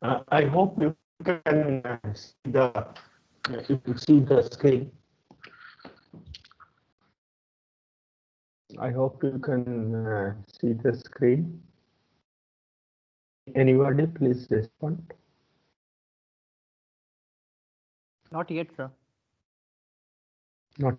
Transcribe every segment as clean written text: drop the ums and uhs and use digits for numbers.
I hope you can see the screen. I hope you can see the screen. Anybody, please respond. Not yet, sir. Not.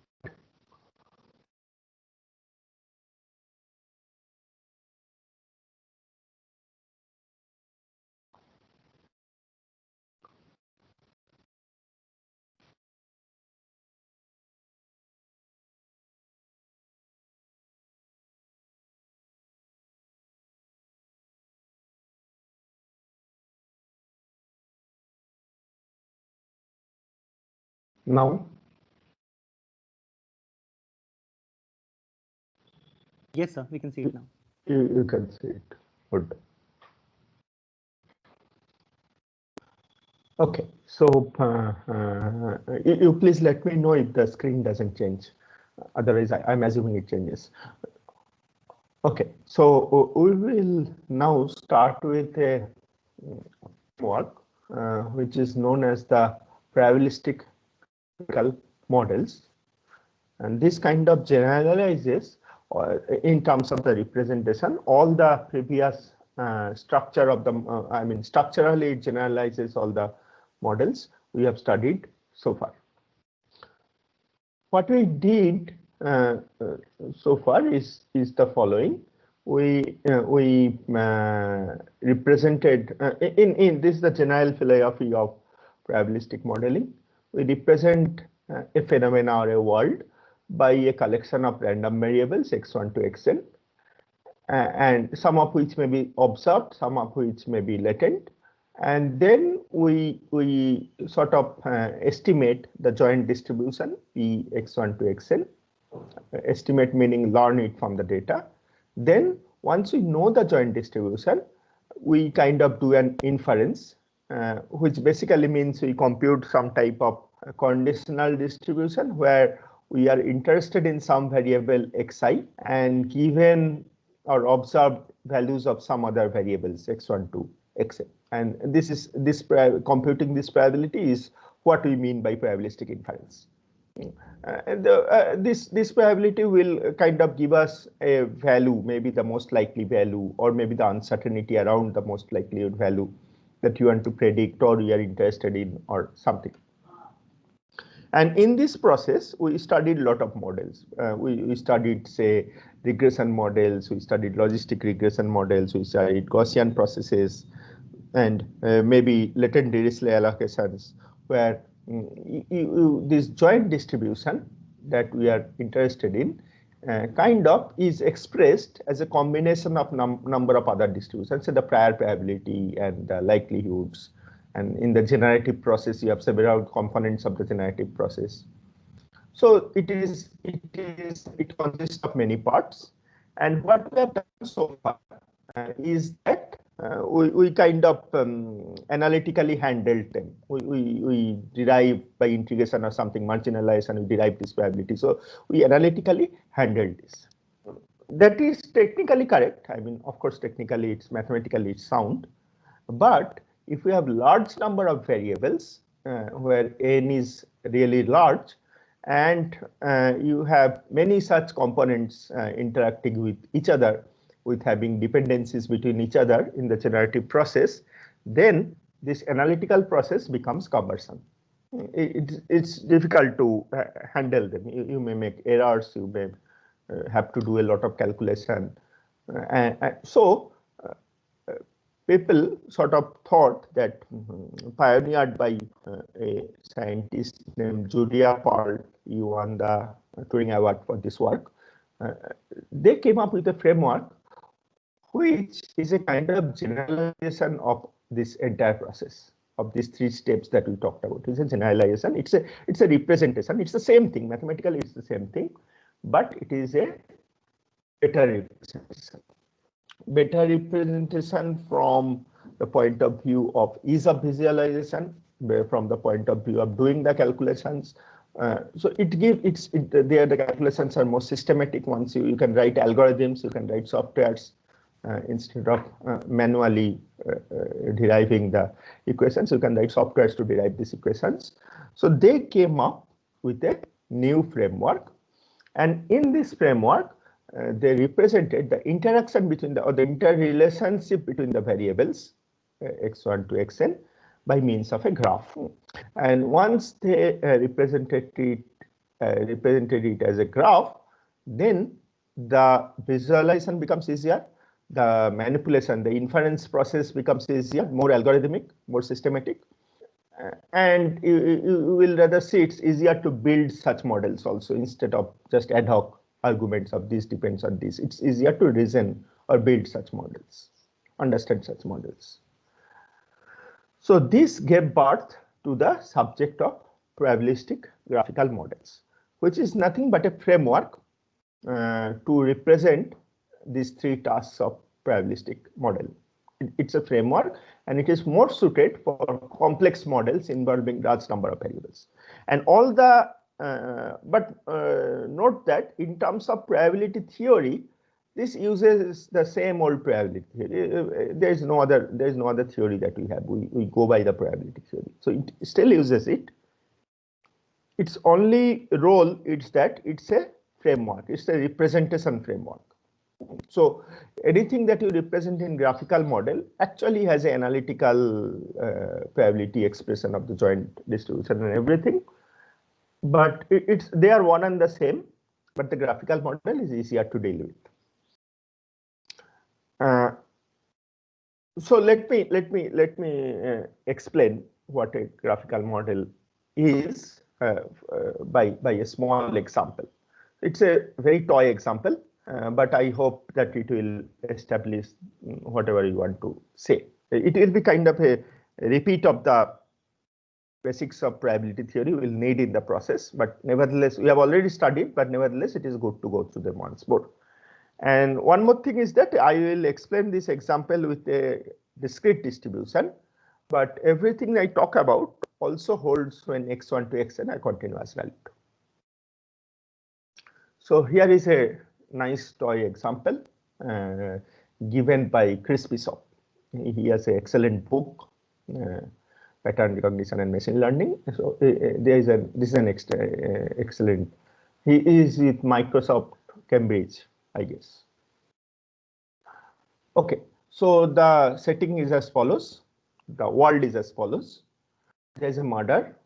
Now? Yes, sir, we can see it now. You can see it. Good. Okay, so you please let me know if the screen doesn't change. Otherwise, I'm assuming it changes. Okay, so we will now start with a work which is known as the probabilistic models, and this kind of generalizes in terms of the representation all the previous structure of the I mean structurally it generalizes all the models we have studied so far. What we did so far is the following. We represented in this the general philosophy of probabilistic modeling. We represent a phenomena or a world by a collection of random variables x1 to xn, and some of which may be observed, some of which may be latent, and then we sort of estimate the joint distribution P x1 to xn. Estimate meaning learn it from the data. Then once we know the joint distribution, we kind of do an inference, which basically means we compute some type of conditional distribution where we are interested in some variable xi and given or observed values of some other variables x1 to xn. And this computing this probability is what we mean by probabilistic inference. And this probability will kind of give us a value, maybe the most likely value, or maybe the uncertainty around the most likely value that you want to predict or you are interested in or something. And in this process, we studied a lot of models. We studied, say, regression models, we studied logistic regression models, we studied Gaussian processes, and maybe latent Dirichlet allocations, where this joint distribution that we are interested in kind of is expressed as a combination of number of other distributions, so the prior probability and the likelihoods. And in the generative process, you have several components of the generative process. So it consists of many parts. And what we have done so far is that we kind of analytically handled them. We derive by integration or something marginalized and we derive this probability. So we analytically handled this. That is technically correct. I mean, of course, technically it's mathematically it's sound, but if we have large number of variables where n is really large and you have many such components interacting with each other, with having dependencies between each other in the generative process, then this analytical process becomes cumbersome. It's difficult to handle them. You may make errors, you may have to do a lot of calculation. So people sort of thought that pioneered by a scientist named Julia Pearl, he won the Turing Award for this work. They came up with a framework which is a kind of generalization of this entire process of these three steps that we talked about. It's a generalization. It's a representation. It's the same thing. Mathematically, it's the same thing, but it is a better representation. Better representation from the point of view of ease of visualization, from the point of view of doing the calculations. So there the calculations are more systematic ones. You can write algorithms, you can write softwares instead of manually deriving the equations. You can write softwares to derive these equations. So they came up with a new framework, and in this framework they represented the interaction between the, or the interrelationship between the variables x1 to xn by means of a graph. And once they represented it as a graph, then the visualization becomes easier, the manipulation, the inference process becomes easier, more algorithmic, more systematic, and you will rather see it's easier to build such models also, instead of just ad hoc arguments of this depends on this. It's easier to reason or build such models, understand such models. So this gave birth to the subject of probabilistic graphical models, which is nothing but a framework to represent these three tasks of probabilistic model. It's a framework, and it is more suited for complex models involving large number of variables. And all the note that in terms of probability theory, this uses the same old probability theory. There is no other theory that we have. We go by the probability theory. So it still uses it. Its only role is that it's a framework. It's a representation framework. So anything that you represent in graphical model actually has an analytical probability expression of the joint distribution and everything. But they are one and the same, but the graphical model is easier to deal with. So let me explain what a graphical model is by a small example. It's a very toy example, but I hope that it will establish whatever you want to say. It will be kind of a repeat of the basics of probability theory we'll need in the process, but nevertheless, we have already studied, but nevertheless, it is good to go through them once more. And one more thing is that I will explain this example with a discrete distribution, but everything I talk about also holds when x1 to xn are continuous valued. So here is a nice toy example given by Chris Bishop. He has an excellent book, Pattern Recognition and Machine Learning. So this is an excellent. He is with Microsoft Cambridge, I guess. Okay, so the setting is as follows. The world is as follows. There is a murder,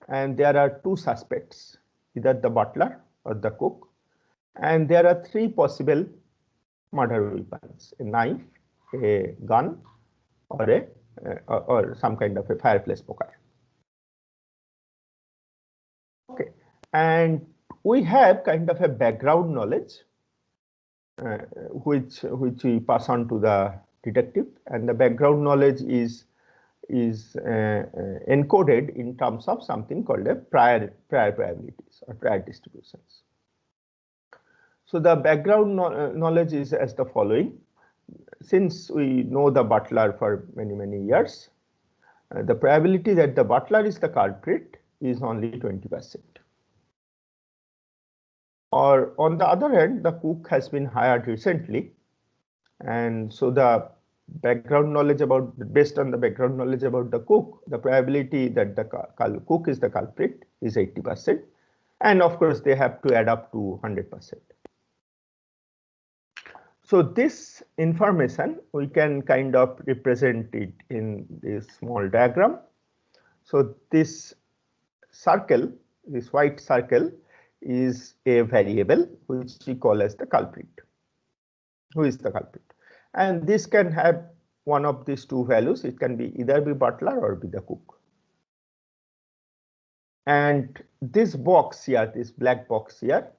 and there are two suspects, either the butler or the cook, and there are three possible murder weapons: a knife, a gun, or some kind of a fireplace poker. Okay, and we have kind of a background knowledge which we pass on to the detective, and the background knowledge is encoded in terms of something called a prior probabilities or prior distributions. So the background knowledge is as the following. Since we know the butler for many years, the probability that the butler is the culprit is only 20%. Or on the other hand, the cook has been hired recently, and so the background knowledge based on the background knowledge about the cook, the probability that the cook is the culprit is 80%, and of course they have to add up to 100%. So this information we can kind of represent it in this small diagram. So this circle, this white circle, is a variable which we call as the culprit. Who is the culprit? And this can have one of these two values. It can be either be butler or be the cook. And this box here, this black box here,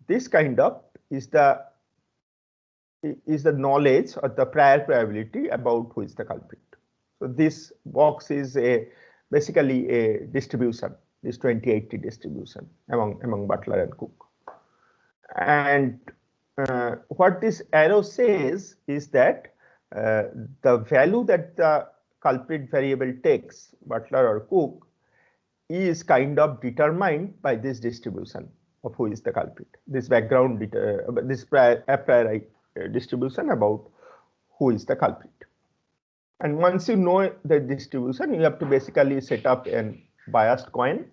this kind of is the knowledge or the prior probability about who is the culprit. So this box is basically a distribution, this 20/80 distribution among butler and cook. And what this arrow says is that the value that the culprit variable takes, butler or cook, is kind of determined by this distribution of who is the culprit. This background, this prior distribution about who is the culprit. And once you know the distribution, you have to basically set up a biased coin,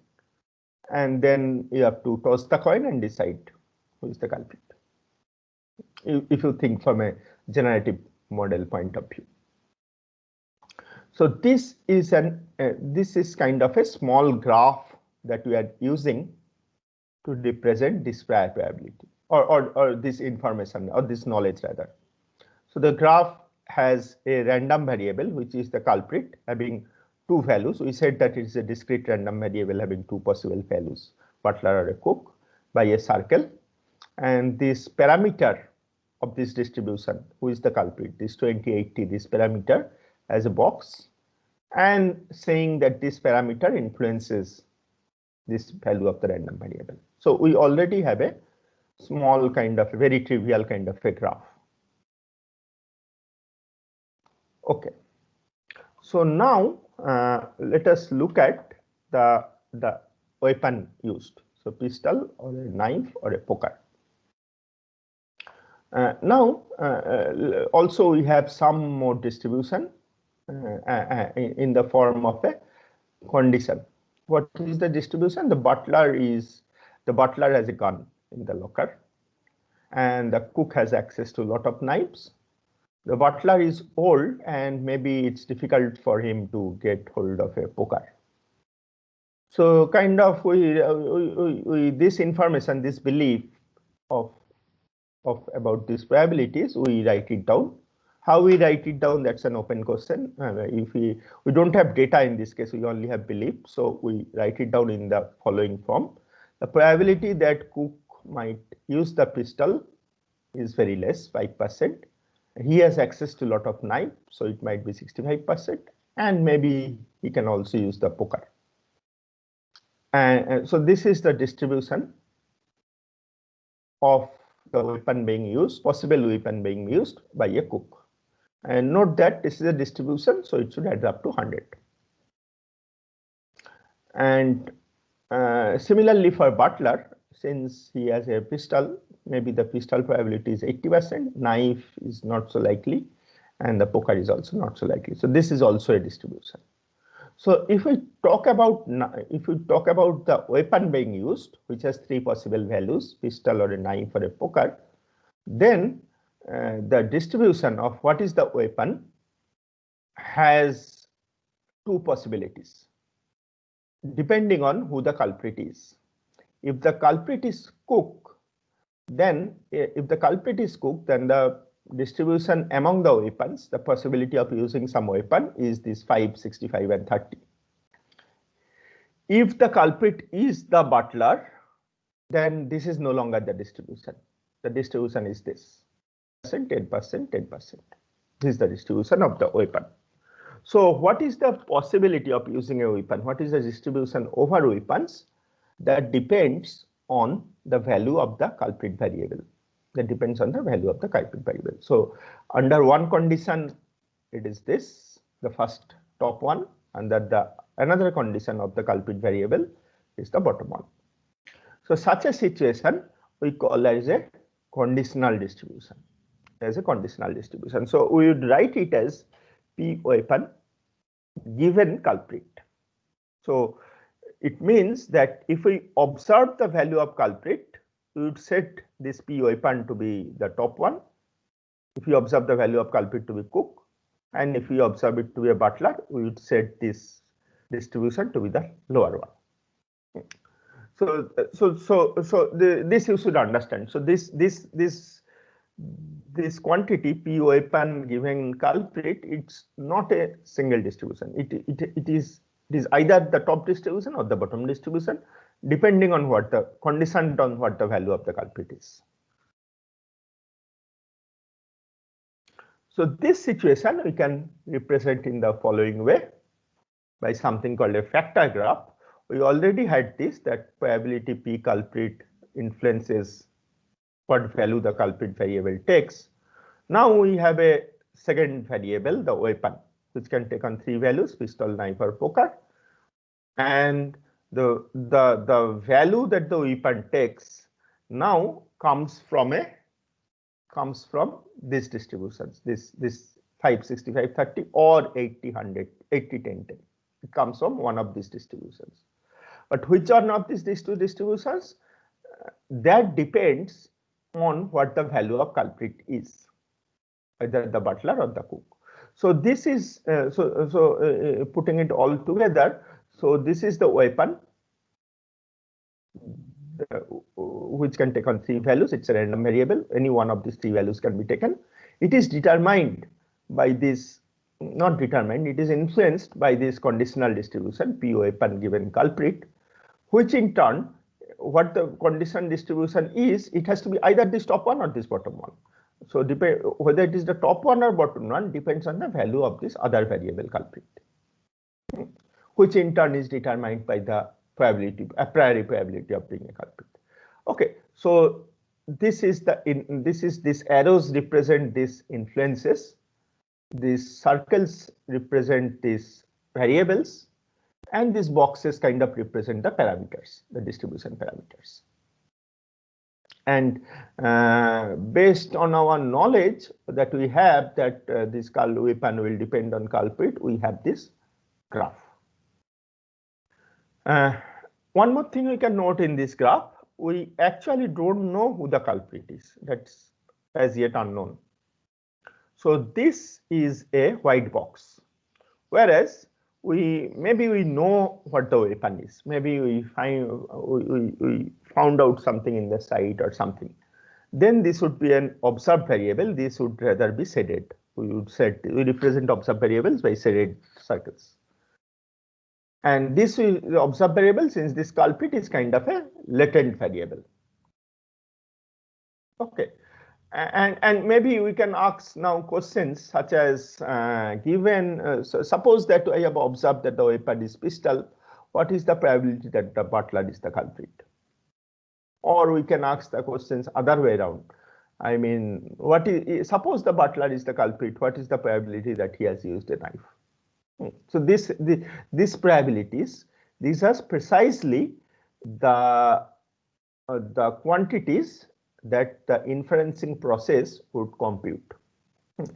and then you have to toss the coin and decide who is the culprit, if you think from a generative model point of view. So this is kind of a small graph that we are using to represent this prior probability, or this information, or this knowledge rather. So the graph has a random variable, which is the culprit, having two values. We said that it is a discrete random variable having two possible values, Butler or a Cook, by a circle. And this parameter of this distribution, who is the culprit, this 2080, this parameter, as a box, and saying that this parameter influences this value of the random variable. So we already have a small kind of, very trivial kind of a graph. Okay. So now let us look at the weapon used. So pistol or a knife or a poker. Also we have some more distribution in the form of a condition. What is the distribution? The butler has a gun in the locker, and the cook has access to a lot of knives. The butler is old, and maybe it's difficult for him to get hold of a poker. So kind of this information, this belief about these probabilities, we write it down. How we write it down, that's an open question. If we don't have data in this case, we only have belief. So we write it down in the following form. The probability that Cook might use the pistol is very less, 5%. He has access to a lot of knife, so it might be 65%. And maybe he can also use the poker. And so this is the distribution of the weapon being used, possible weapon being used by a cook. And note that this is a distribution, so it should add up to 100. And similarly for butler, since he has a pistol, maybe the pistol probability is 80%, knife is not so likely, and the poker is also not so likely. So this is also a distribution. So if we talk about the weapon being used, which has three possible values, pistol or a knife or a poker, then the distribution of what is the weapon has two possibilities, depending on who the culprit is. If the culprit is Cook, then the distribution among the weapons, the possibility of using some weapon is this 5, 65, and 30. If the culprit is the butler, then this is no longer the distribution. The distribution is this. 10%, 10%. This is the distribution of the weapon. So what is the possibility of using a weapon? What is the distribution over weapons? That depends on the value of the culprit variable. That depends on the value of the culprit variable. So under one condition, it is this, the first top one, and that another condition of the culprit variable is the bottom one. So such a situation we call as a conditional distribution. So we would write it as P weapon given culprit. So it means that if we observe the value of culprit, we would set this P weapon to be the top one. If we observe the value of culprit to be Cook, and if we observe it to be a butler, we would set this distribution to be the lower one. So this you should understand. So this quantity P weapon given culprit, it's not a single distribution. It is either the top distribution or the bottom distribution, depending on what the condition on what the value of the culprit is. So this situation we can represent in the following way by something called a factor graph. We already had this, that probability P culprit influences what value the culprit variable takes. Now we have a second variable, the weapon, which can take on three values, pistol, knife, or poker. And the value that the weapon takes now comes from a comes from these distributions, this 5, 65, 30 or 80, 100, 80, 10, 10. It comes from one of these distributions. But which one of these two distributions? That depends on what the value of culprit is, either the butler or the cook. So this is putting it all together. So this is the weapon, which can take on 3 values. It's a random variable. Any one of these 3 values can be taken. It is determined by this, not determined, it is influenced by this conditional distribution, P weapon given culprit, which in turn, what the conditional distribution is, it has to be either this top one or this bottom one. So whether it is the top one or bottom one depends on the value of this other variable culprit, which in turn is determined by the probability, a priori probability of being a culprit. Okay, so this is this arrows represent these influences, these circles represent these variables, and these boxes kind of represent the parameters, the distribution parameters. And based on our knowledge that we have that this weapon will depend on culprit, we have this graph. One more thing we can note in this graph, we actually don't know who the culprit is. That's as yet unknown. So this is a white box, whereas maybe we know what the weapon is. Maybe we found out something in the site or something. Then this would be an observed variable. This would rather be shaded. We represent observed variables by shaded circles. And this observed variable, since this culprit is kind of a latent variable. Okay. And maybe we can ask now questions such as suppose that I have observed that the weapon is pistol, what is the probability that the butler is the culprit? Or we can ask the questions other way around. I mean, suppose the butler is the culprit, what is the probability that he has used a knife? So these probabilities, these are precisely the quantities that the inferencing process would compute.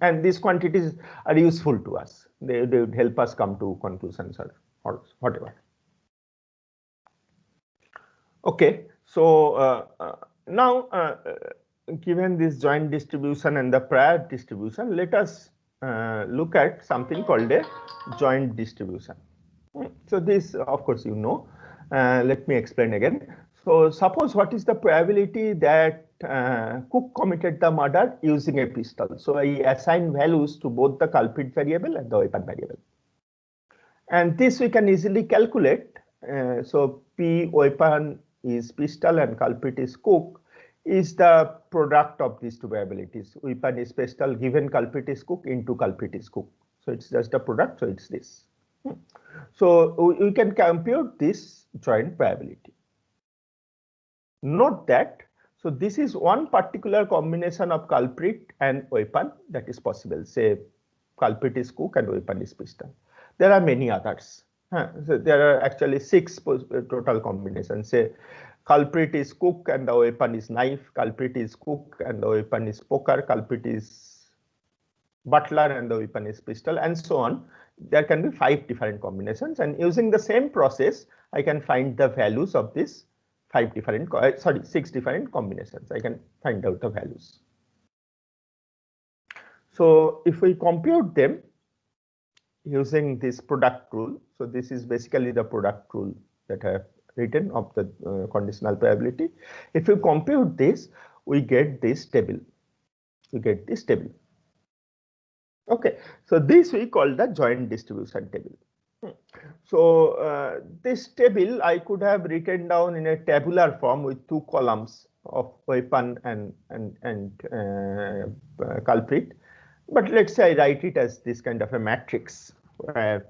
And these quantities are useful to us. They would help us come to conclusions or whatever. Okay, so now given this joint distribution and the prior distribution, let us look at something called a joint distribution. So this, of course, you know. Let me explain again. So suppose what is the probability that Cook committed the murder using a pistol? So I assign values to both the culprit variable and the weapon variable. And this we can easily calculate. So P weapon is pistol and culprit is Cook is the product of these two probabilities. Weapon is pistol given culprit is Cook into culprit is Cook. So it's just a product, so it's this. So we can compute this joint probability. Note that, so this is one particular combination of culprit and weapon that is possible. Say culprit is Cook and weapon is pistol. There are many others. So there are actually 6 total combinations. Say culprit is Cook and the weapon is knife, culprit is Cook and the weapon is poker, culprit is butler and the weapon is pistol, and so on. There can be 5 different combinations, and using the same process, I can find the values of this 6 different combinations. I can find out the values. So if we compute them using this product rule, so this is basically the product rule that I have written of the conditional probability. If you compute this, we get this table. Okay, so this we call the joint distribution table. So this table I could have written down in a tabular form with 2 columns of weapon and culprit. But let's say I write it as this kind of a matrix where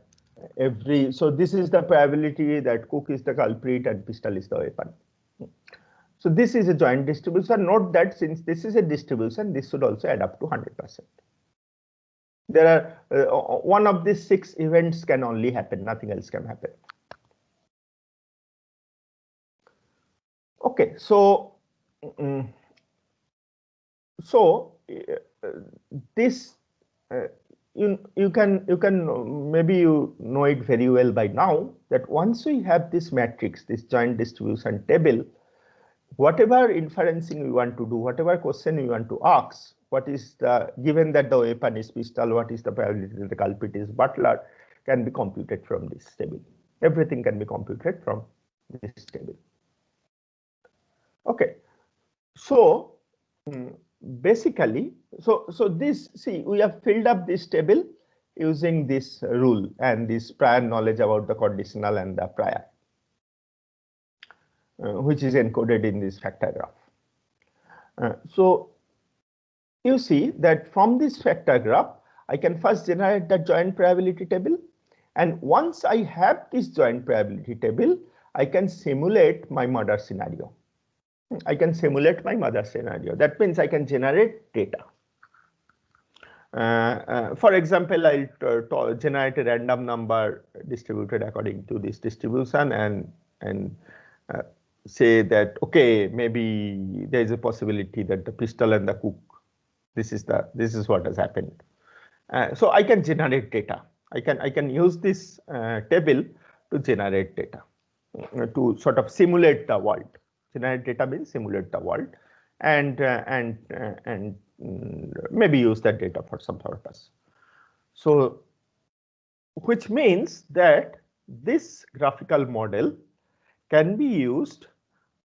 so this is the probability that Cook is the culprit and pistol is the weapon. So this is a joint distribution. Note that since this is a distribution, this should also add up to 100%. There are one of these 6 events can only happen, nothing else can happen. Okay, so this you can maybe you know it very well by now that once we have this matrix, this joint distribution table, whatever inferencing we want to do, whatever question we want to ask, what is the, given that the weapon is pistol, what is the probability that the culprit is butler, can be computed from this table. Everything can be computed from this table. Okay, so basically, so this, see, we have filled up this table using this rule and this prior knowledge about the conditional and the prior, which is encoded in this factor graph. So you see that from this factor graph, I can first generate the joint probability table. And once I have this joint probability table, I can simulate my murder scenario. I can simulate my murder scenario. That means I can generate data. For example, I'll generate a random number distributed according to this distribution and say that, okay, maybe there is a possibility that the pistol and the cook, this is what has happened. So I can generate data. I can use this table to generate data, to sort of simulate the world. Generate data means simulate the world, and maybe use that data for some purpose. So, which means that this graphical model can be used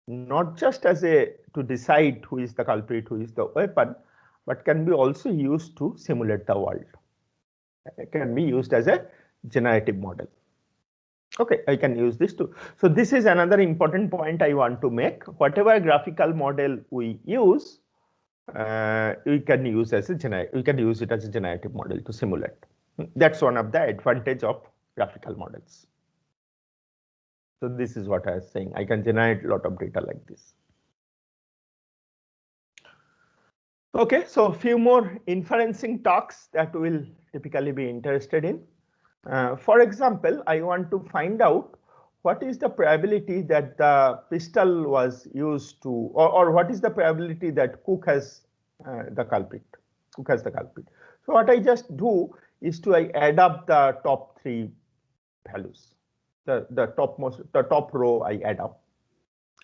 not just as to decide who is the culprit, who is the weapon, but can be also used to simulate the world. It can be used as a generative model. Okay, I can use this too. So this is another important point I want to make. Whatever graphical model we use, we can use it as a generative model to simulate. That's one of the advantage of graphical models. So this is what I was saying. I can generate a lot of data like this. Okay, so a few more inferencing talks that we'll typically be interested in. For example, I want to find out what is the probability that the pistol was used to, or what is the probability that Cook has the culprit. Cook has the culprit. So what I just do is I add up the top three values. The top row I add up,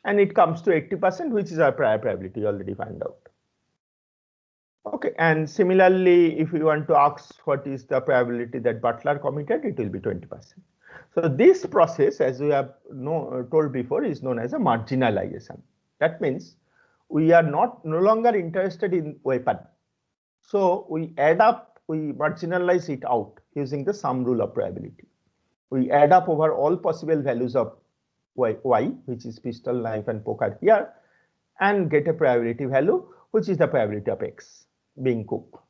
and it comes to 80%, which is our prior probability. You already found out. Okay, and similarly, if we want to ask what is the probability that Butler committed, it will be 20%. So this process, as we have told before, is known as a marginalization. That means we are no longer interested in weapon. So we add up, we marginalize it out using the sum rule of probability. We add up over all possible values of y, which is pistol, knife, and poker here, and get a probability value, which is the probability of x being Cook.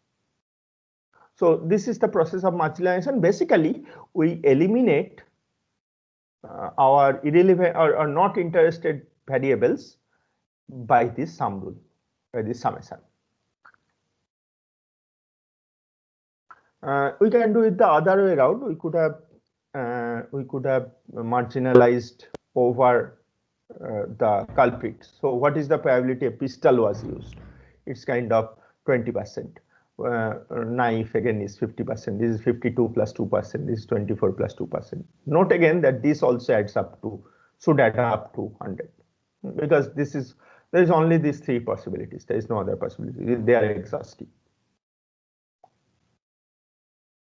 So this is the process of marginalization. Basically, we eliminate our irrelevant or not interested variables by this sum rule, by this summation. We can do it the other way around. We could have marginalized over the culprit. So what is the probability a pistol was used? It's kind of 20%. Knife again is 50%. This is 52 plus 2%. This is 24 plus 2%. Note again that this also adds up to, should add up to 100, because there is only these three possibilities. There is no other possibility. They are exhaustive.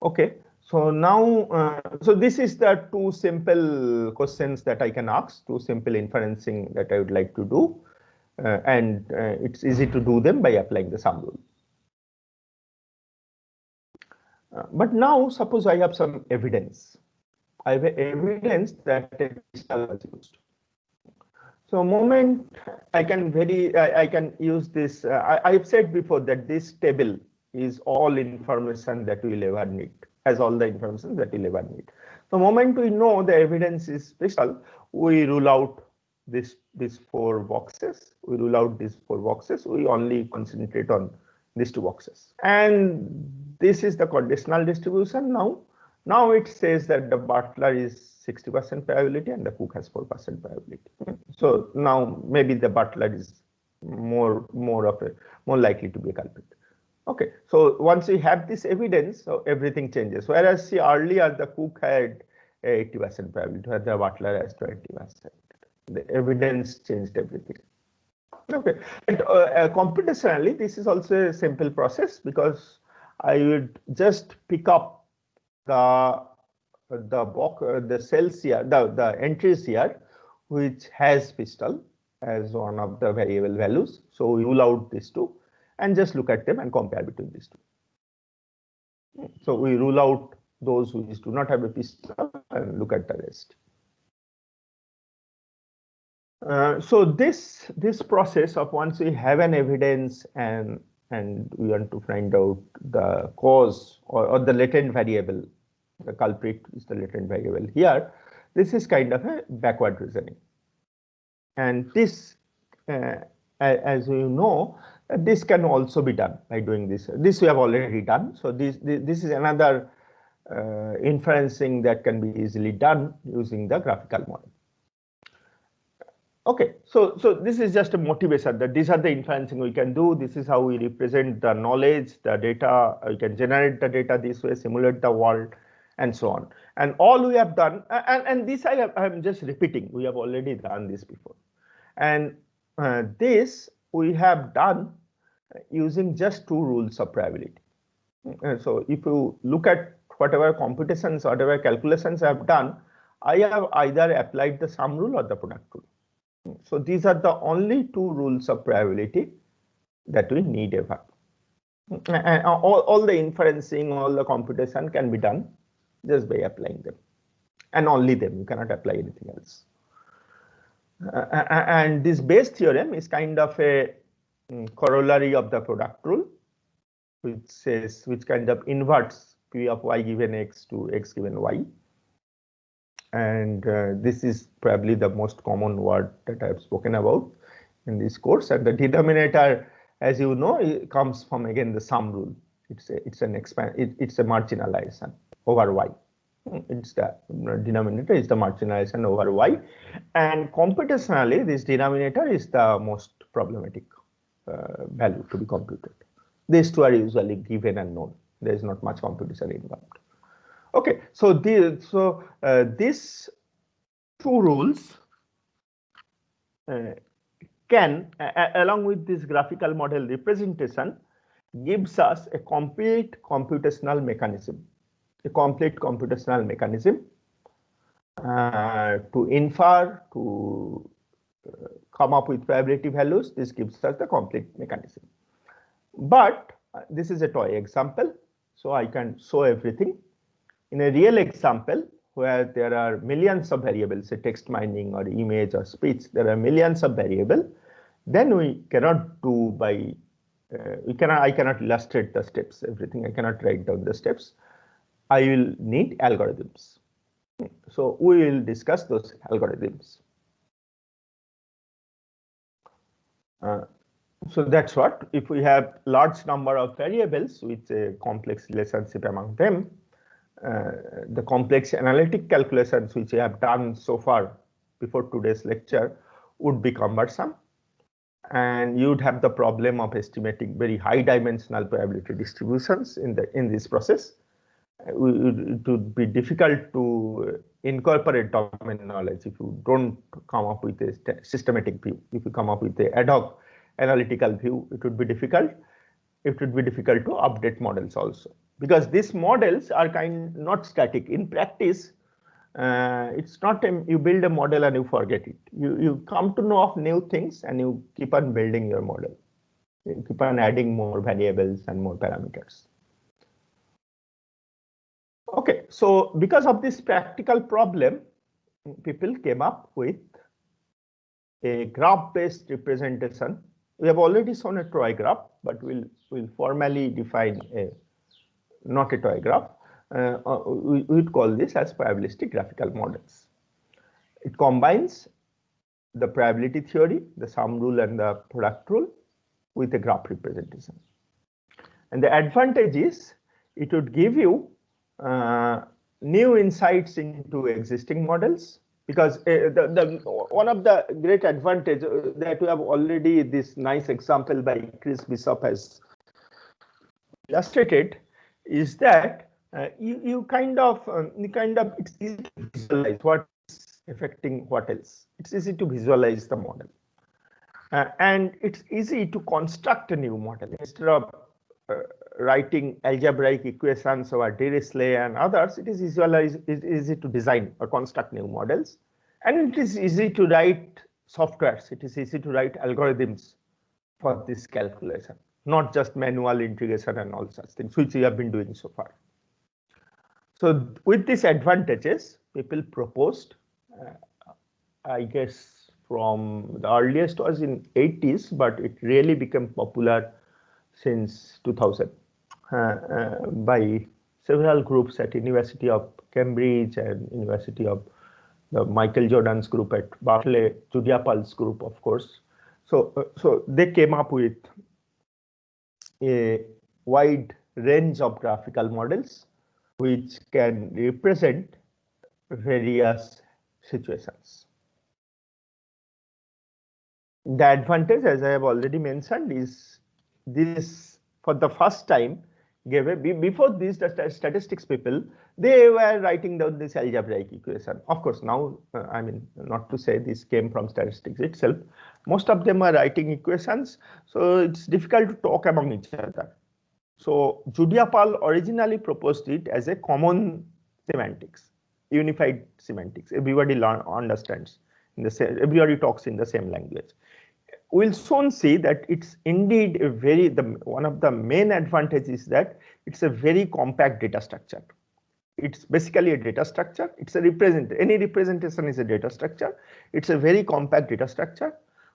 Okay, so now, so this is the two simple questions that I can ask, two simple inferencing that I would like to do, and it's easy to do them by applying the sum rule. But now, suppose I have some evidence. I have evidence that a pistol was used. So, moment I can use this. I've said before that this table is all information that we'll ever need, has all the information that we'll ever need. The moment we know the evidence is pistol, we rule out these four boxes. We rule out these four boxes. We only concentrate on these two boxes. And this is the conditional distribution now. Now it says that the Butler is 60% probability and the Cook has 4% probability. So now maybe the Butler is more likely to be a culprit. Okay, so once we have this evidence, so everything changes. Whereas see earlier the Cook had 80% probability, where the Butler has 20%. The evidence changed everything. Okay, and computationally, this is also a simple process because I would just pick up the cells here, the entries here, which has pistol as one of the variable values. So we rule out these two and just look at them and compare between these two. So we rule out those which do not have a pistol and look at the rest. So this process of once we have an evidence and we want to find out the cause or the latent variable, the culprit is the latent variable here. This is kind of a backward reasoning, and this, as you know, this can also be done by doing this. This we have already done. So this is another inferencing that can be easily done using the graphical model. Okay, so this is just a motivation that these are the inferencing we can do. This is how we represent the knowledge, the data. We can generate the data this way, simulate the world, and so on. And all we have done, and this I am just repeating. We have already done this before, and this we have done using just two rules of probability. So if you look at whatever computations, whatever calculations I have done, I have either applied the sum rule or the product rule. So these are the only two rules of probability that we need ever. And all the inferencing, all the computation can be done just by applying them, and only them. You cannot apply anything else. And this Bayes theorem is kind of a corollary of the product rule, which kind of inverts P of y given x to x given y. And this is probably the most common word that I have spoken about in this course. And the denominator, as you know, it comes from again the sum rule. It's a marginalization over y. It's the denominator is the marginalization over y, and computationally this denominator is the most problematic value to be computed. These two are usually given and known. There is not much computation involved. Okay, so these two rules can, along with this graphical model representation, gives us a complete computational mechanism. A complete computational mechanism to infer, to come up with probability values. This gives us the complete mechanism. But this is a toy example, so I can show everything. In a real example, where there are millions of variables, say text mining or image or speech, there are millions of variables, then we cannot do by, I cannot illustrate the steps, everything. I cannot write down the steps. I will need algorithms. So we will discuss those algorithms. So that's what, if we have large number of variables with a complex relationship among them, the complex analytic calculations which we have done so far before today's lecture would be cumbersome, and you would have the problem of estimating very high dimensional probability distributions in this process. It would be difficult to incorporate domain knowledge if you don't come up with a systematic view. If you come up with a ad hoc analytical view, it would be difficult. It would be difficult to update models also, because these models are not static. In practice, it's not you build a model and you forget it. You come to know of new things and you keep on building your model. You keep on adding more variables and more parameters. Okay, so because of this practical problem, people came up with a graph-based representation. We have already shown a toy graph, but we'll formally define not a toy graph. We would call this as probabilistic graphical models. It combines the probability theory, the sum rule and the product rule with a graph representation. And the advantage is it would give you new insights into existing models, because one of the great advantage that we have already this nice example by Chris Bishop has illustrated is that you kind of it's easy to visualize what is affecting what else. It's easy to visualize the model, and it's easy to construct a new model instead of writing algebraic equations or Dirichlet and others. It is easy to design or construct new models, and it is easy to write softwares. It is easy to write algorithms for this calculation, not just manual integration and all such things, which we have been doing so far. So with these advantages, people proposed, I guess from the earliest was in 80s, but it really became popular since 2000 by several groups at University of Cambridge and University of the Michael Jordan's group at Berkeley, Julia Paul's group, of course. So they came up with a wide range of graphical models which can represent various situations. The advantage, as I have already mentioned, is this for the first time gave a, before this the statistics people, they were writing down this algebraic equation. Of course, now I mean, not to say this came from statistics itself, most of them are writing equations, so it's difficult to talk among each other. So Julia Paul originally proposed it as a common semantics, unified semantics. Everybody understands in the same, everybody talks in the same language. We'll soon see that it's indeed a very, one of the main advantages is that it's a very compact data structure. It's basically a data structure. It's a any representation is a data structure. It's a very compact data structure,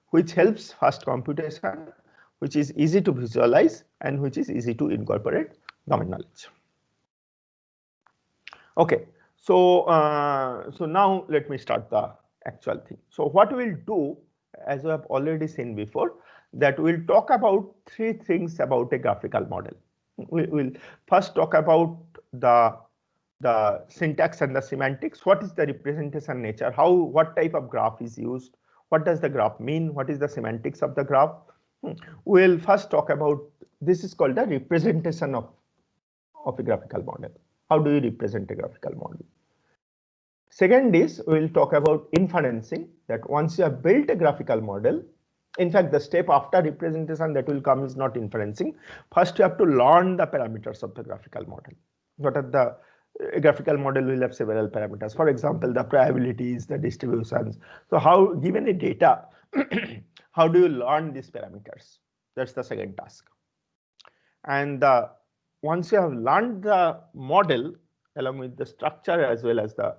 which helps fast computation, which is easy to visualize, and which is easy to incorporate domain knowledge. Okay, so so now let me start the actual thing. So what we'll do, as we have already seen before, that we'll talk about three things about a graphical model. We'll first talk about the syntax and the semantics. What is the representation nature? What type of graph is used? What does the graph mean? What is the semantics of the graph? We'll first talk about, this is called the representation of a graphical model. How do you represent a graphical model? Second is, we'll talk about inferencing, that once you have built a graphical model, in fact, the step after representation that will come is not inferencing. First, you have to learn the parameters of the graphical model. What are a graphical model will have several parameters. For example, the probabilities, the distributions. So how, given a data, how do you learn these parameters? That's the second task. And once you have learned the model along with the structure as well as the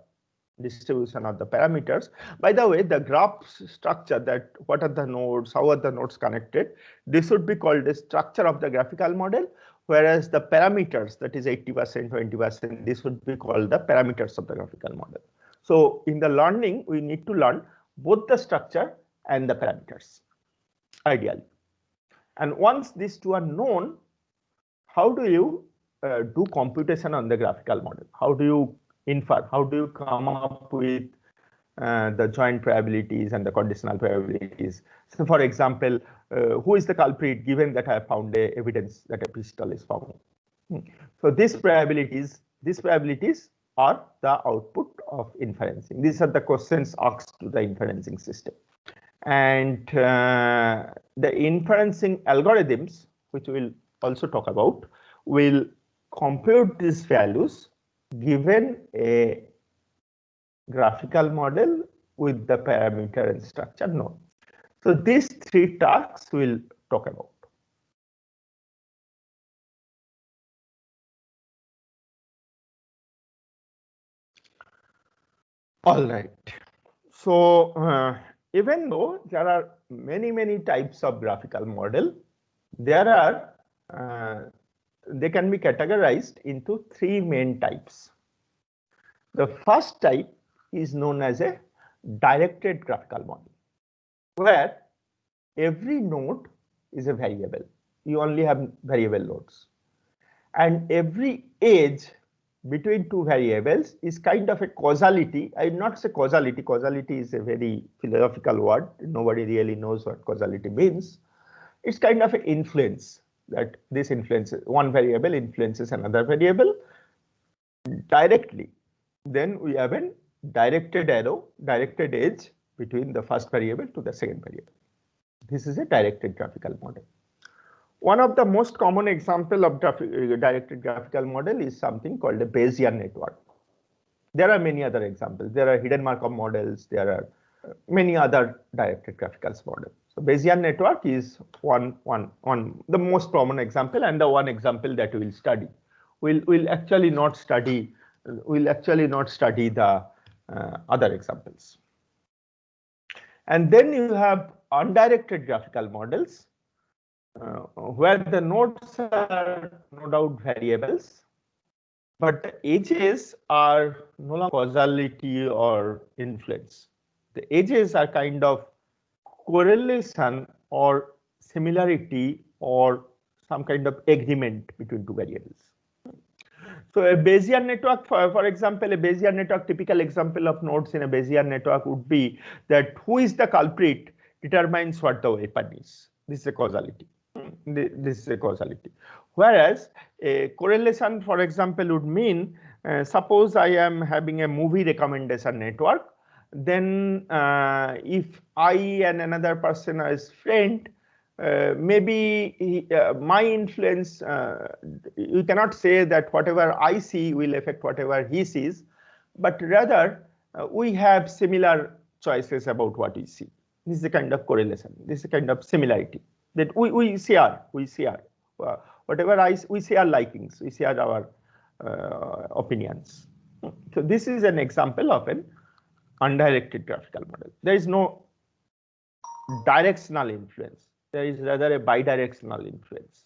distribution of the parameters. By the way, the graph structure, that what are the nodes, how are the nodes connected, this would be called the structure of the graphical model, whereas the parameters, that is 80%, 20%, this would be called the parameters of the graphical model. So in the learning, we need to learn both the structure and the parameters, ideally. And once these two are known, how do you do computation on the graphical model? How do you infer? How do you come up with the joint probabilities and the conditional probabilities? So for example, who is the culprit given that I have found evidence that a pistol is found? So these probabilities are the output of inferencing. These are the questions asked to the inferencing system. And the inferencing algorithms, which we'll also talk about, will compute these values given a graphical model with the parameter and structure known. So these three tasks we'll talk about. All right. So even though there are many types of graphical model, there are they can be categorized into three main types. The first type is known as a directed graphical model, where every node is a variable. You only have variable nodes, and every edge between two variables is kind of a causality. I will not say causality. Causality is a very philosophical word. Nobody really knows what causality means. It's kind of an influence that this influences one variable influences another variable directly, then we have a directed arrow, directed edge between the first variable to the second variable. This is a directed graphical model. One of the most common example of directed graphical model is something called a Bayesian network. There are many other examples. There are hidden Markov models. There are many other directed graphical models. So Bayesian network is one the most common example, and the one example that we will study. We'll actually not study the other examples. And then you have undirected graphical models, where the nodes are no doubt variables, but the edges are no longer causality or influence. The edges are kind of correlation or similarity or some kind of agreement between two variables. So a Bayesian network, for example, a Bayesian network, typical example of nodes in a Bayesian network would be that who is the culprit determines what the weapon is. This is a causality. This is a causality. Whereas a correlation, for example, would mean, suppose I am having a movie recommendation network, then if I and another person as friend, maybe my influence, you cannot say that whatever I see will affect whatever he sees, but rather we have similar choices about what we see. This is a kind of correlation. This is a kind of similarity that we share. Whatever we share likings, we share our opinions. So this is an example of an undirected graphical model. There is no directional influence. There is rather a bidirectional influence.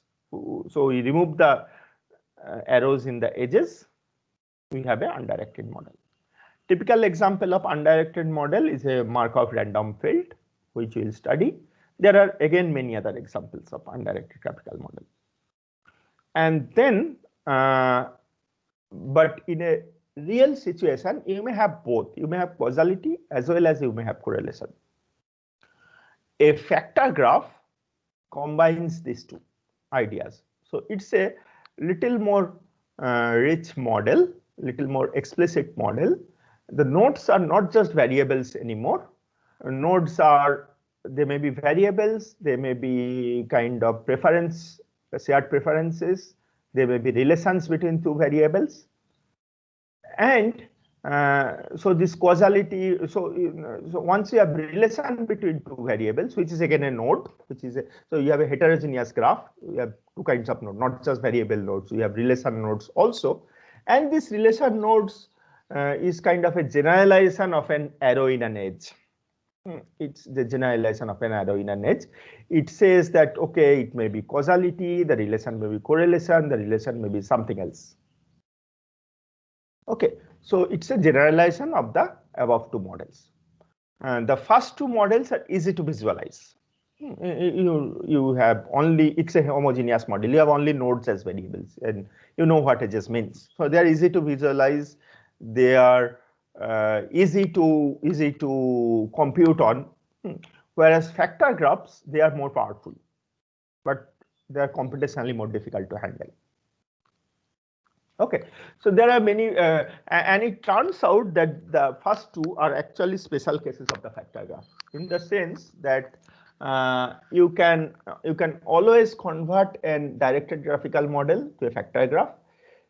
So we remove the arrows in the edges, we have an undirected model. Typical example of undirected model is a Markov random field, which we will study. There are again many other examples of undirected graphical model. And then, but in a real situation, you may have both. You may have causality as well as you may have correlation. A factor graph combines these two ideas. So it's a little more rich model, little more explicit model. The nodes are not just variables anymore. Nodes are, they may be variables, they may be kind of preference, shared preferences, there may be relations between two variables. And so this causality, so once you have relation between two variables, which is again a node, which is so you have a heterogeneous graph, you have two kinds of nodes, not just variable nodes, you have relation nodes also. And this relation nodes is kind of a generalization of an arrow in an edge. It's the generalization of an arrow in an edge. It says that, okay, it may be causality, the relation may be correlation, the relation may be something else. Okay, so it's a generalization of the above two models. And the first two models are easy to visualize. You have only, it's a homogeneous model. You have only nodes as variables, and you know what edges means. So they are easy to visualize. They are easy to compute on. Whereas factor graphs, they are more powerful, but they are computationally more difficult to handle. Okay, so there are many, and it turns out that the first two are actually special cases of the factor graph, in the sense that you can always convert a directed graphical model to a factor graph.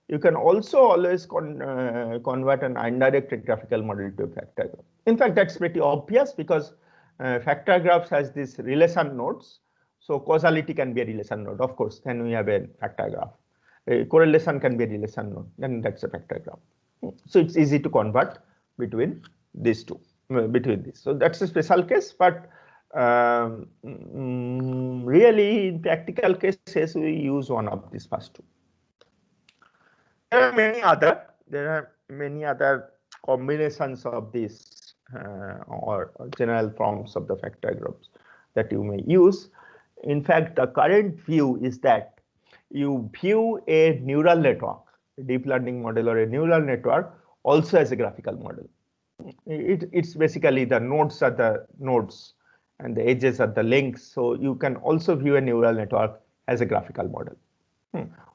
You can also always convert an undirected graphical model to a factor graph. In fact, that's pretty obvious because factor graphs has these relation nodes. So causality can be a relation node, of course. Then we have a factor graph. A correlation can be a relation node, then that's a factor graph. So it's easy to convert between these two, between these. So that's a special case, but really in practical cases, we use one of these first two. There are many other combinations of these or general forms of the factor graphs that you may use. In fact, the current view is that you view a neural network, a deep learning model or a neural network also as a graphical model. It's basically the nodes are the nodes and the edges are the links. So you can also view a neural network as a graphical model.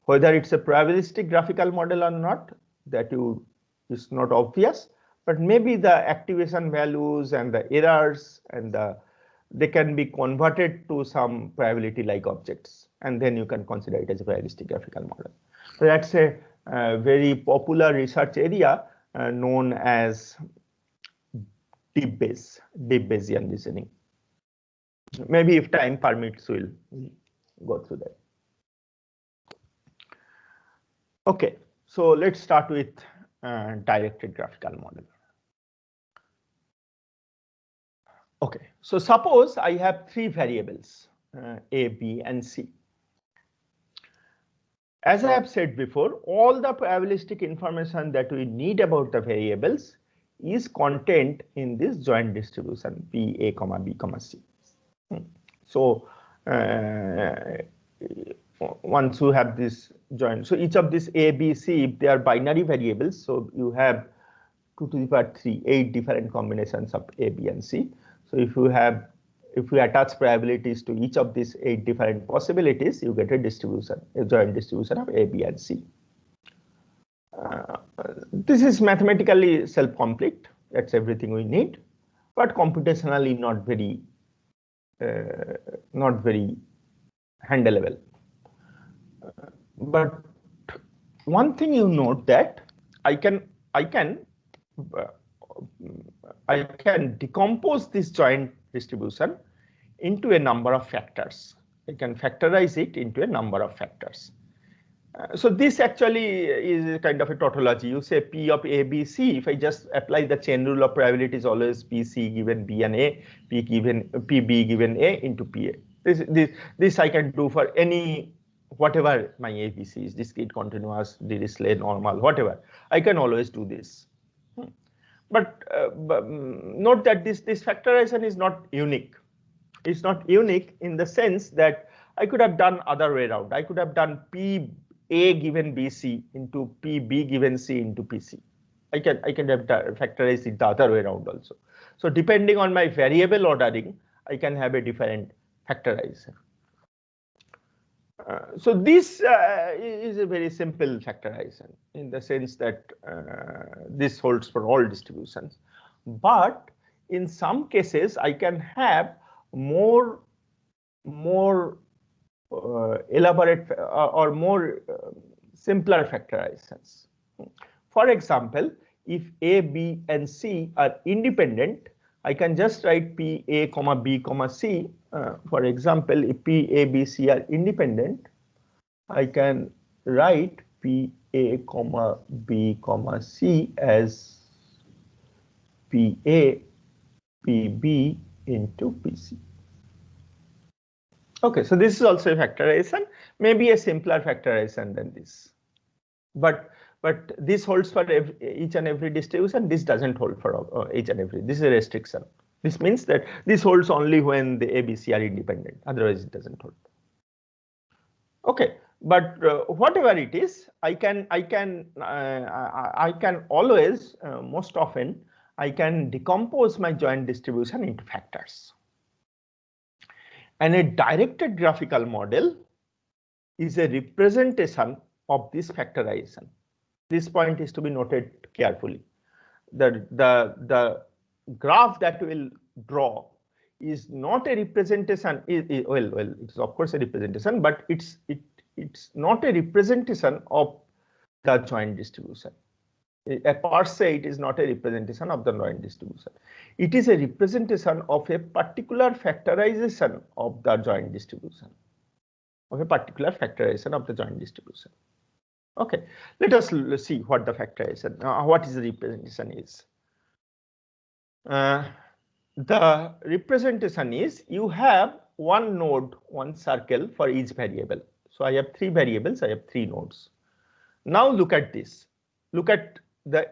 Whether it's a probabilistic graphical model or not, that is not obvious, but maybe the activation values and the errors and they can be converted to some probability like objects, and then you can consider it as a probabilistic graphical model. So that's a very popular research area known as deep Bayesian reasoning. Maybe if time permits, we'll go through that. Okay, so let's start with directed graphical model. Okay, so suppose I have three variables, A, B, and C. As I have said before, all the probabilistic information that we need about the variables is contained in this joint distribution P, A, B, C. So once you have this joint, so each of these A, B, C, if they are binary variables, so you have 2 to the power 3, 8 different combinations of A, B, and C. So if we attach probabilities to each of these 8 different possibilities, you get a distribution, a joint distribution of A, B, and C. This is mathematically self-complete. That's everything we need, but computationally not very handleable. But one thing you note that I can decompose this joint distribution into a number of factors. I can factorize it into a number of factors. So this actually is kind of a tautology. You say P of A, B, C. If I just apply the chain rule of probabilities, always P, C given B and A, P, B given A into PA. This I can do for any, whatever my ABC is, discrete, continuous, Dirichlet, normal, whatever. I can always do this. But note that this factorization is not unique. It's not unique in the sense that I could have done other way around. I could have done P A given BC into P B given C into PC. I can have factorized it the other way around also. So depending on my variable ordering, I can have a different factorization. So this is a very simple factorization in the sense that this holds for all distributions. But in some cases, I can have more elaborate or more simpler factorizations. For example, if A, B, and C are independent, I can just write P, A, B, C. For example, if P, A, B, C are independent, I can write P, A, B, C as P, A, P, B into PC. Okay, so this is also a factorization, maybe a simpler factorization than this. But this holds for each and every distribution. This doesn't hold for each and every. This is a restriction. This means that this holds only when the ABC are independent. Otherwise, it doesn't hold. Okay, but whatever it is, I can always, most often, I can decompose my joint distribution into factors. And a directed graphical model is a representation of this factorization. This point is to be noted carefully. The graph that will draw is not a representation. Well, it's of course a representation, but it's not a representation of the joint distribution. Per se, it is not a representation of the joint distribution. It is a representation of a particular factorization of the joint distribution. Okay, what us see what the factorization, what is the representation is. The representation is you have one node, one circle for each variable. So I have three variables, I have three nodes. Now look at this. Look at the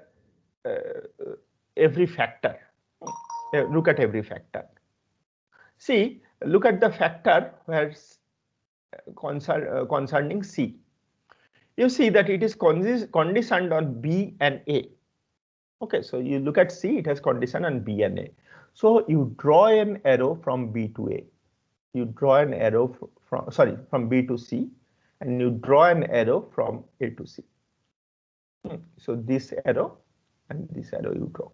every factor. Look at every factor. See, look at the factor where concerning C. You see that it is conditioned on B and A. Okay, so you look at C, it has condition on B and A. So you draw an arrow from B to A. you draw an arrow from B to C, and you draw an arrow from A to C. So this arrow and this arrow you draw.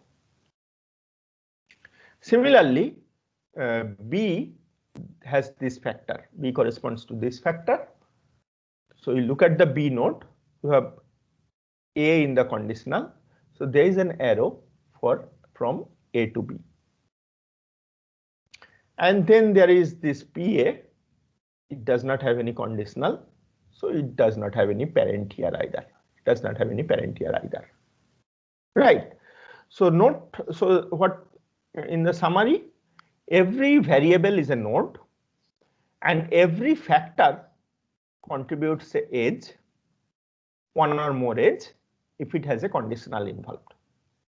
Similarly, B has this factor. B corresponds to this factor. So you look at the B node, you have A in the conditional. So there is an arrow from A to B. And then there is this PA. It does not have any conditional. So it does not have any parent here either. It does not have any parent here either. Right. So what in the summary, every variable is a node and every factor contributes an edge, one or more edge, if it has a conditional involved.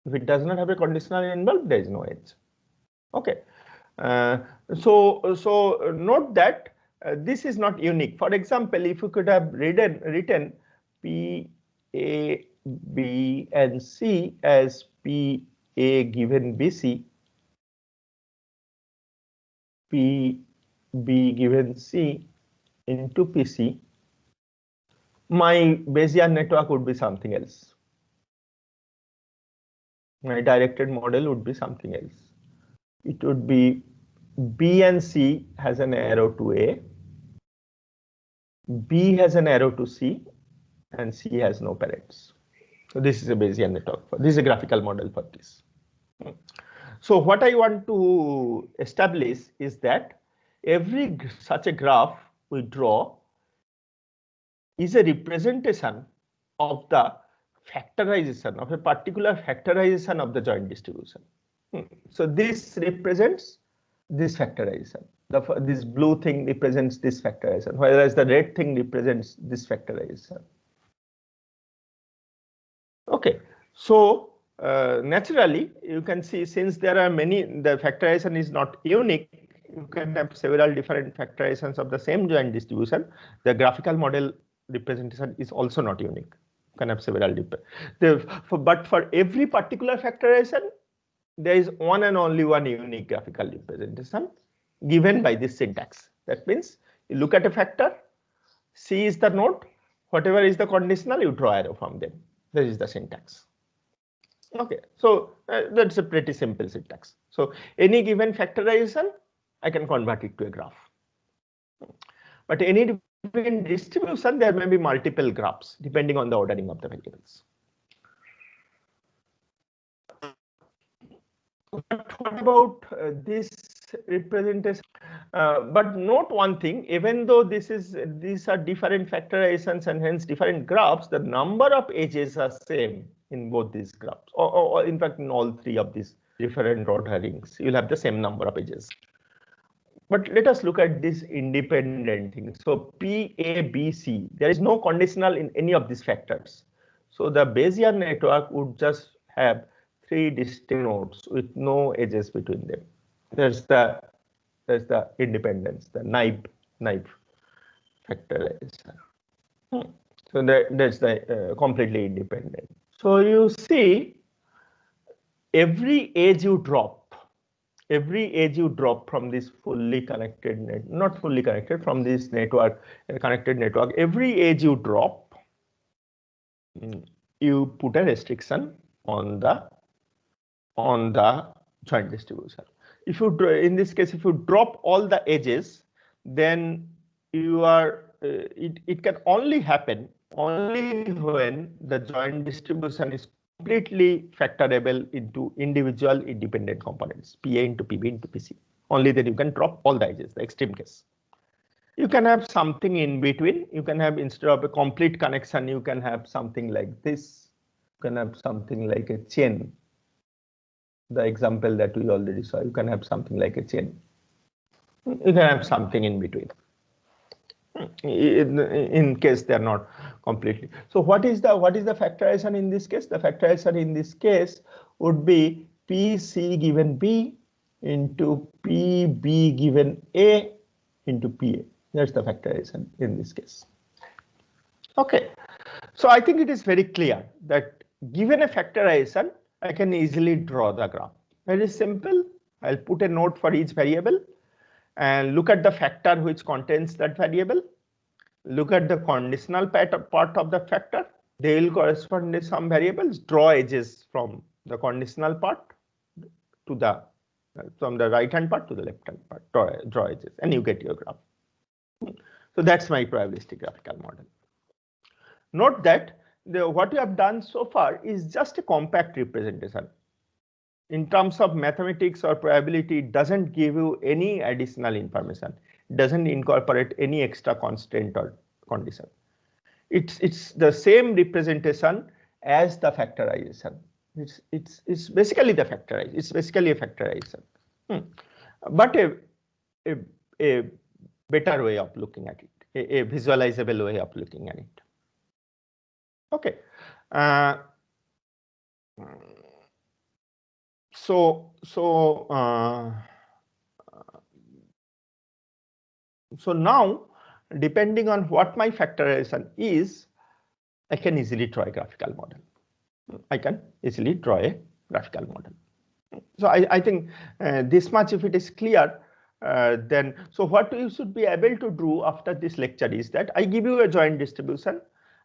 If it does not have a conditional involved, there is no edge. Okay. So note that this is not unique. For example, if you could have written P, A, B, and C as P, A given BC, P, B given C into PC, my Bayesian network would be something else. My directed model would be something else. It would be B and C has an arrow to A, B has an arrow to C, and C has no parents. So this is a Bayesian network. This is a graphical model for this. So what I want to establish is that every such a graph we draw is a representation of the factorization of a particular factorization of the joint distribution. So this represents this factorization. This blue thing represents this factorization, whereas the red thing represents this factorization. Okay, so naturally you can see, since there are many, the factorization is not unique. You can have several different factorizations of the same joint distribution. The graphical model representation is also not unique. You can have several different. But for every particular factorization, there is one and only one unique graphical representation given by this syntax. That means you look at a factor, C is the node, whatever is the conditional, you draw arrow from them. This is the syntax. Okay, so that's a pretty simple syntax. So any given factorization, I can convert it to a graph. But any given distribution, there may be multiple graphs depending on the ordering of the variables. But what about this representation? But note one thing, even though these are different factorizations and hence different graphs, the number of edges are same in both these graphs, or in fact in all three of these different orderings, you'll have the same number of edges. But let us look at this independent thing. So P, A, B, C, there is no conditional in any of these factors. So the Bayesian network would just have three distinct nodes with no edges between them. There's the independence, the naive factorization. So that's the completely independent. So you see, every edge you drop from this fully connected net, not fully connected, from this network, connected network, every edge you drop, you put a restriction on the joint distribution. If you in this case, if you drop all the edges, then you are it can only happen when the joint distribution is completely factorable into individual independent components, PA into PB into PC. Only then you can drop all the edges, the extreme case. You can have something in between. You can have, instead of a complete connection, you can have something like this. You can have something like a chain. The example that we already saw, you can have something like a chain. You can have something in between. In case they are not completely. So what is the factorization in this case? The factorization in this case would be PC given B into PB given A into PA. That's the factorization in this case. Okay, so I think it is very clear that given a factorization, I can easily draw the graph. Very simple. I'll put a node for each variable, and look at the factor which contains that variable. Look at the conditional part of the factor. They will correspond to some variables. Draw edges from the conditional part to the from the right hand part to the left hand part. Draw edges, and you get your graph. So that's my probabilistic graphical model. Note that what we have done so far is just a compact representation. In terms of mathematics or probability, it doesn't give you any additional information. It doesn't incorporate any extra constraint or condition. It's the same representation as the factorization. It's basically the factorization. It's basically a factorization, but a better way of looking at it, a visualizable way of looking at it. Okay. So now, depending on what my factorization is, I can easily draw a graphical model. I can easily draw a graphical model. So I think this much, if it is clear, then so what you should be able to do after this lecture is that I give you a joint distribution.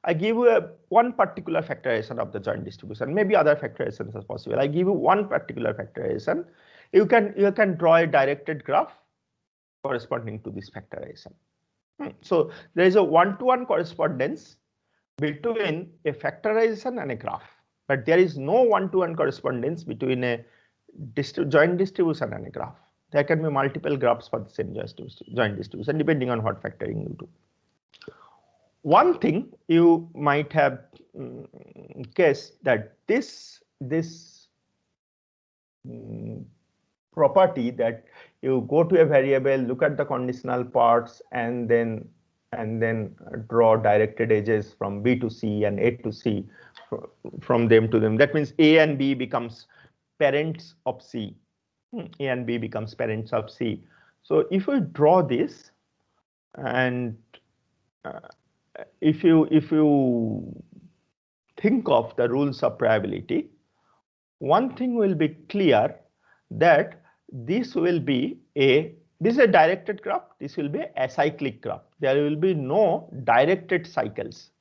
I give you one particular factorization of the joint distribution. Maybe other factorizations are possible. I give you one particular factorization. You can draw a directed graph corresponding to this factorization. So there is a one-to-one correspondence between a factorization and a graph, but there is no one-to-one correspondence between a joint distribution and a graph. There can be multiple graphs for the same joint distribution depending on what factoring you do. One thing you might have guessed that this property that you go to a variable, look at the conditional parts, and then draw directed edges from B to C and A to C, from them to them. That means A and B becomes parents of C. A and B becomes parents of C. So if we draw this, and if you think of the rules of probability, one thing will be clear, that this is a directed graph. This will be a acyclic graph. There will be no directed cycles.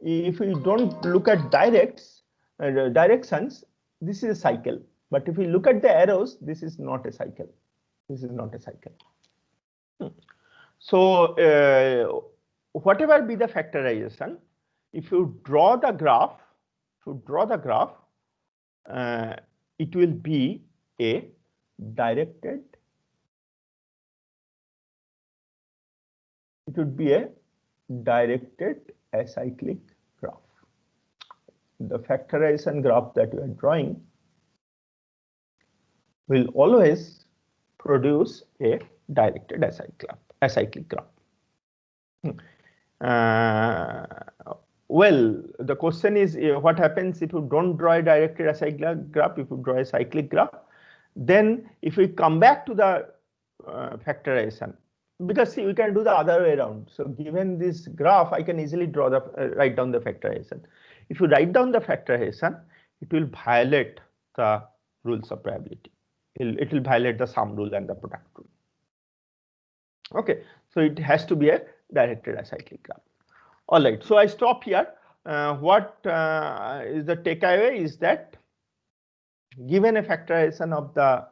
If we don't look at directions, this is a cycle. But if we look at the arrows, this is not a cycle. This is not a cycle. So whatever be the factorization, if you draw the graph, it will be a directed. It would be a directed acyclic graph. The factorization graph that you are drawing will always produce a directed acyclic graph. Well, the question is, what happens if you don't draw a directed acyclic graph? If you draw a cyclic graph, then if we come back to the factorization, because see, we can do the other way around. So given this graph, I can easily draw write down the factorization. If you write down the factorization, it will violate the rules of probability. It will violate the sum rule and the product rule. Okay, so it has to be a directed acyclic graph. All right, so I stop here. What is the takeaway is that given a factorization of the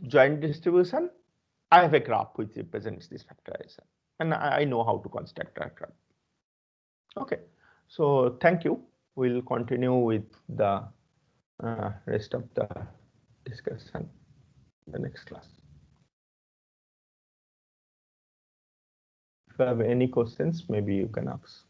joint distribution, I have a graph which represents this factorization, and I know how to construct that graph. Okay, so thank you. We'll continue with the rest of the discussion in the next class. If you have any questions, maybe you can ask.